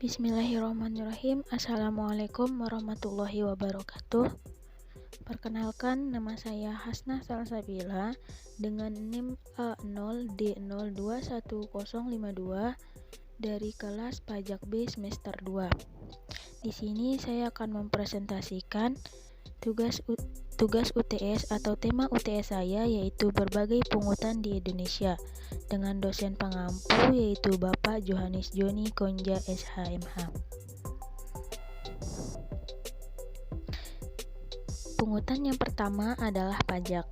Bismillahirrahmanirrahim. Assalamualaikum warahmatullahi wabarakatuh. Perkenalkan, nama saya Hasnah Salsabila dengan NIM A0D021052 dari kelas Pajak B semester 2. Di sini saya akan mempresentasikan tugas UTS atau tema UTS saya, yaitu berbagai pungutan di Indonesia, dengan dosen pengampu yaitu Bapak Johannes Joni Konja SHMH. Pungutan yang pertama adalah pajak.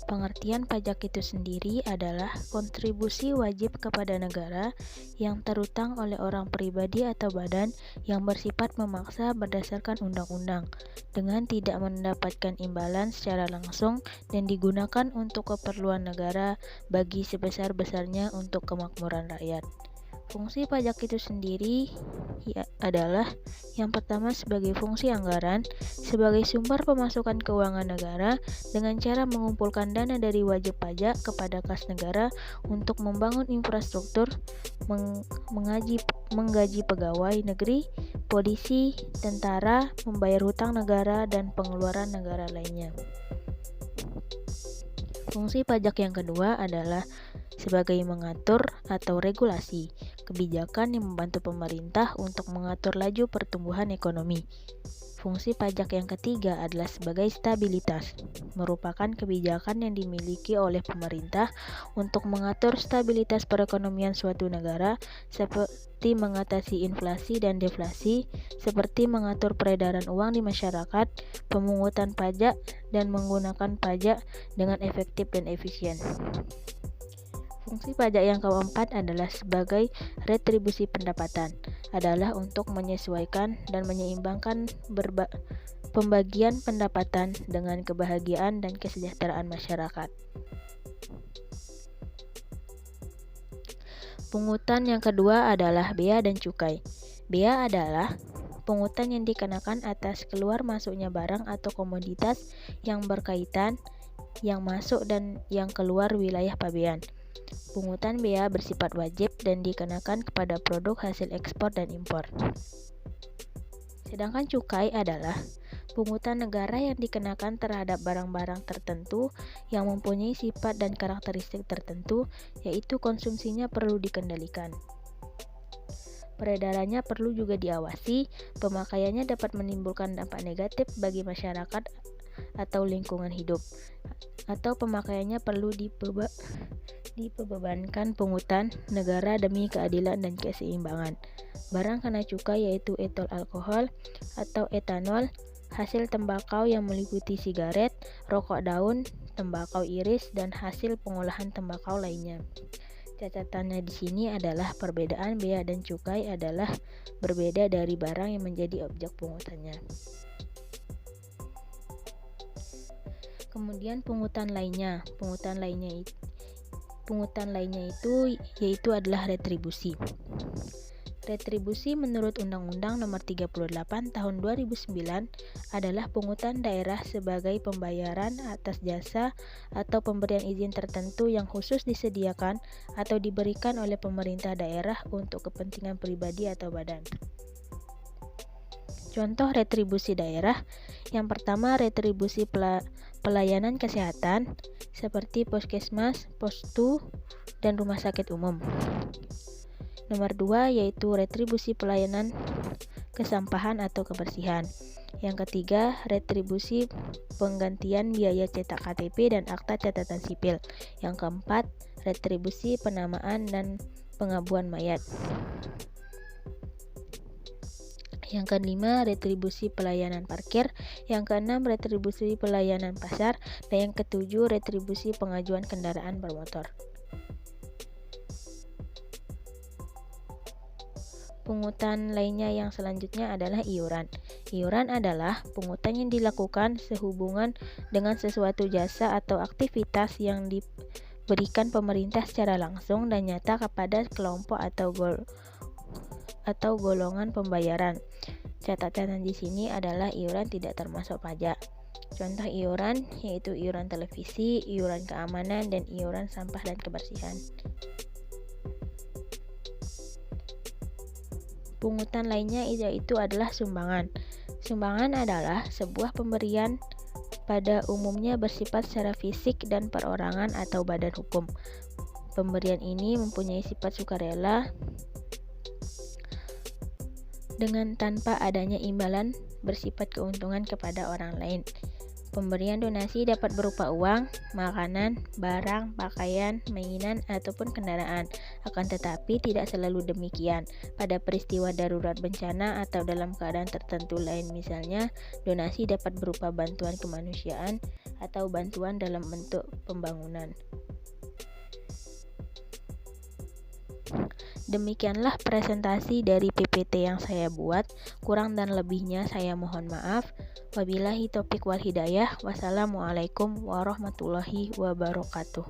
Pengertian pajak itu sendiri adalah kontribusi wajib kepada negara yang terutang oleh orang pribadi atau badan yang bersifat memaksa berdasarkan undang-undang, dengan tidak mendapatkan imbalan secara langsung dan digunakan untuk keperluan negara bagi sebesar-besarnya untuk kemakmuran rakyat. Fungsi pajak itu sendiri adalah yang pertama sebagai fungsi anggaran, sebagai sumber pemasukan keuangan negara dengan cara mengumpulkan dana dari wajib pajak kepada kas negara untuk membangun infrastruktur, menggaji pegawai negeri, polisi, tentara, membayar hutang negara, dan pengeluaran negara lainnya. Fungsi pajak yang kedua adalah sebagai mengatur atau regulasi kebijakan yang membantu pemerintah untuk mengatur laju pertumbuhan ekonomi. Fungsi pajak yang ketiga adalah sebagai stabilitas, merupakan kebijakan yang dimiliki oleh pemerintah untuk mengatur stabilitas perekonomian suatu negara, seperti mengatasi inflasi dan deflasi, seperti mengatur peredaran uang di masyarakat, pemungutan pajak, dan menggunakan pajak dengan efektif dan efisien. Fungsi pajak yang keempat adalah sebagai retribusi pendapatan, adalah untuk menyesuaikan dan menyeimbangkan pembagian pendapatan dengan kebahagiaan dan kesejahteraan masyarakat. Pungutan yang kedua adalah bea dan cukai. Bea adalah pungutan yang dikenakan atas keluar masuknya barang atau komoditas yang berkaitan, yang masuk dan yang keluar wilayah pabean. Pungutan bea bersifat wajib dan dikenakan kepada produk hasil ekspor dan impor. Sedangkan cukai adalah pungutan negara yang dikenakan terhadap barang-barang tertentu yang mempunyai sifat dan karakteristik tertentu, yaitu konsumsinya perlu dikendalikan. Peredarannya perlu juga diawasi, pemakaiannya dapat menimbulkan dampak negatif bagi masyarakat atau lingkungan hidup, atau pemakaiannya perlu dibebankan pungutan negara demi keadilan dan keseimbangan. Barang kena cukai yaitu etol alkohol atau etanol, hasil tembakau yang meliputi sigaret, rokok daun, tembakau iris, dan hasil pengolahan tembakau lainnya. Catatannya di sini adalah perbedaan bea dan cukai adalah berbeda dari barang yang menjadi objek pungutannya. Kemudian pungutan lainnya itu yaitu adalah retribusi. Retribusi menurut Undang-Undang Nomor 38 Tahun 2009 adalah pungutan daerah sebagai pembayaran atas jasa atau pemberian izin tertentu yang khusus disediakan atau diberikan oleh pemerintah daerah untuk kepentingan pribadi atau badan. Contoh retribusi daerah, yang pertama retribusi pelayanan kesehatan seperti puskesmas, postu, dan rumah sakit umum. Nomor 2 yaitu retribusi pelayanan kesampahan atau kebersihan. Yang ketiga, retribusi penggantian biaya cetak KTP dan akta catatan sipil. Yang keempat, retribusi penamaan dan pengabuan mayat. Yang kelima, retribusi pelayanan parkir. Yang keenam, retribusi pelayanan pasar. Dan yang ketujuh, retribusi pengajuan kendaraan bermotor. Pungutan lainnya yang selanjutnya adalah iuran. Iuran adalah pungutan yang dilakukan sehubungan dengan sesuatu jasa atau aktivitas yang diberikan pemerintah secara langsung dan nyata kepada kelompok atau golongan pembayaran. Catatan di sini adalah iuran tidak termasuk pajak. Contoh iuran yaitu iuran televisi, iuran keamanan, dan iuran sampah dan kebersihan. Pungutan lainnya yaitu adalah sumbangan. Sumbangan adalah sebuah pemberian pada umumnya bersifat secara fisik dan perorangan atau badan hukum. Pemberian ini mempunyai sifat sukarela dengan tanpa adanya imbalan bersifat keuntungan kepada orang lain. Pemberian donasi dapat berupa uang, makanan, barang, pakaian, mainan, ataupun kendaraan. Akan tetapi tidak selalu demikian. Pada peristiwa darurat bencana atau dalam keadaan tertentu lain misalnya, donasi dapat berupa bantuan kemanusiaan atau bantuan dalam bentuk pembangunan. Demikianlah presentasi dari PPT yang saya buat. Kurang dan lebihnya saya mohon maaf. Wabillahi taufiq wal hidayah. Wassalamualaikum warahmatullahi wabarakatuh.